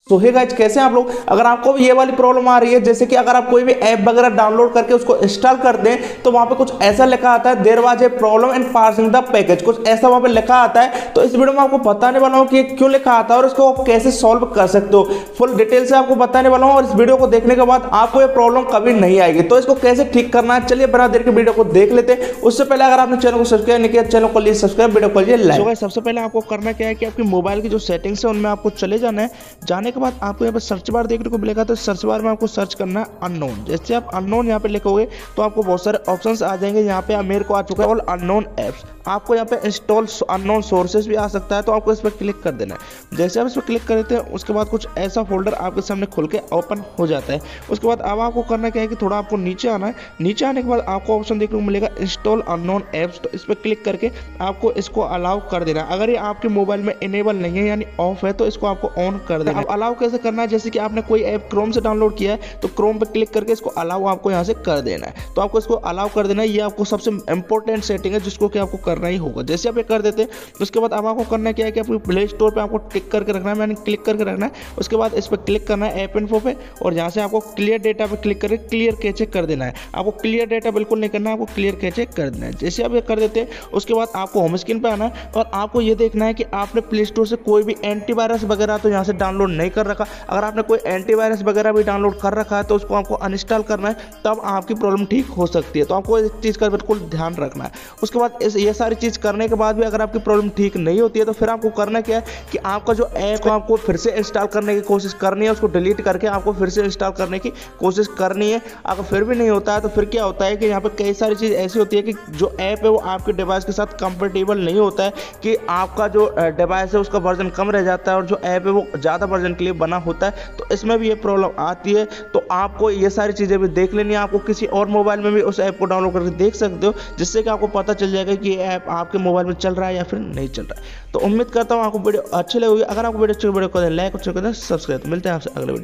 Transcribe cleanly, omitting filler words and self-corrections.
तो hey guys, कैसे हैं आप लोग। अगर आपको भी ये वाली प्रॉब्लम आ रही है, जैसे कि अगर आप कोई भी ऐप वगैरह डाउनलोड करके उसको इंस्टॉल कर दें तो वहां पे कुछ ऐसा लिखा आता है, there was a problem in parsing the package, कुछ ऐसा वहां पे लिखा आता है। तो इस वीडियो में आपको बताने वाला हूं कि ये क्यों लिखा आता है और इसको आप कैसे सॉल्व कर सकते हो। फुल डिटेल से आपको बताने वाला हूं और इस वीडियो को देखने के बाद आपको ये प्रॉब्लम कभी नहीं आएगी। तो इसको कैसे ठीक करना है, चलिए बिना देर के वीडियो को देख लेते हैं। उससे पहले अगर आपने चैनल को सब्सक्राइब नहीं किया, चैनल को लीजिए सब्सक्राइब, वीडियो को लीजिए लाइक। सबसे पहले आपको करना क्या है कि आपके मोबाइल की जो सेटिंग्स है उनमें आपको चले जाना है। जाने के बाद आपको यहाँ पर सर्च बार देखने को मिलेगा, तो सर्च बार में आपको सर्च करना है अननोन। जैसे आप अननोन यहाँ पे लिखोगे तो आपको बहुत सारे ऑप्शंस आ जाएंगे। यहाँ पे मेरे को आ चुका है ऑल अननोन ऐप्स। आपको यहाँ पे इंस्टॉल अननोन सोर्सेज भी आ सकता है, तो आपको इस पर क्लिक कर देना है। जैसे आप इस पर क्लिक करते हैं उसके बाद कुछ ऐसा फोल्डर आपके सामने खुल के ओपन हो जाता है। उसके बाद अब आपको करना क्या है कि थोड़ा आपको नीचे आना है। नीचे आने के बाद आपको ऑप्शन देखने को मिलेगा इंस्टॉल अननोन ऐप्स, तो इस पर क्लिक करके आपको इसको अलाउ कर देना है। अगर ये आपके मोबाइल में इनेबल नहीं है यानी ऑफ है तो इसको आपको ऑन कर देना है। अलाउ कैसे करना है, जैसे कि आपने कोई ऐप क्रोम से डाउनलोड किया है तो क्रोम पे क्लिक करके इसको अलाउ आपको यहाँ से कर देना है। तो आपको इसको अलाउ कर देना है, ये आपको सबसे इंपॉर्टेंट सेटिंग है जिसको कि आपको करना ही होगा। जैसे आप ये कर देते हैं उसके बाद अब आपको करना क्या है कि आपको प्ले स्टोर पे आपको टिक करके रखना है, मैंने क्लिक करके रखना है। उसके बाद इस पर क्लिक करना है ऐप इन्फो पे और यहाँ से आपको क्लियर डेटा पे क्लिक करके क्लियर कैचे कर देना है। आपको क्लियर डेटा बिल्कुल नहीं करना है, आपको क्लियर कैचे कर देना है। जैसे आप ये कर देते हैं उसके बाद आपको होम स्क्रीन पे आना है और आपको ये देखना है कि आपने प्ले स्टोर से कोई भी एंटीवायरस वगैरह तो यहाँ से डाउनलोड नहीं कर रखा। अगर आपने कोई एंटीवायरस वगैरह भी डाउनलोड कर रखा है तो उसको आपको अनइंस्टॉल करना है, तब आपकी प्रॉब्लम ठीक हो सकती है। तो आपको इस चीज़ का बिल्कुल ध्यान रखना है। उसके बाद ये सारी चीज़ करने के बाद भी अगर आपकी प्रॉब्लम ठीक नहीं होती है तो फिर आपको करना क्या है कि आपका जो ऐप है आपको फिर से इंस्टॉल करने की कोशिश करनी है। उसको डिलीट करके आपको फिर से इंस्टॉल करने की कोशिश करनी है। अगर फिर भी नहीं होता है तो फिर क्या होता है कि यहाँ पे कई सारी चीज़ ऐसी होती है कि जो ऐप है वो आपके डिवाइस के साथ कंपेटेबल नहीं होता है, कि आपका जो डिवाइस है उसका वर्जन कम रह जाता है और जो ऐप है वो ज़्यादा वर्जन के लिए बना होता है। तो इसमें भी ये प्रॉब्लम आती है। तो आपको ये सारी चीज़ें भी देख लेनी है। आपको किसी और मोबाइल में भी उस ऐप को डाउनलोड करके देख सकते हो, जिससे कि आपको पता चल जाएगा कि ये ऐप आपके मोबाइल में चल रहा है या फिर नहीं चल रहा है। तो उम्मीद करता हूँ आपको वीडियो अच्छी लगी। अगर आपको वीडियो अच्छी लगी वीडियो को लाइक और सब्सक्राइब। मिलते हैं आपसे अगले वीडियो।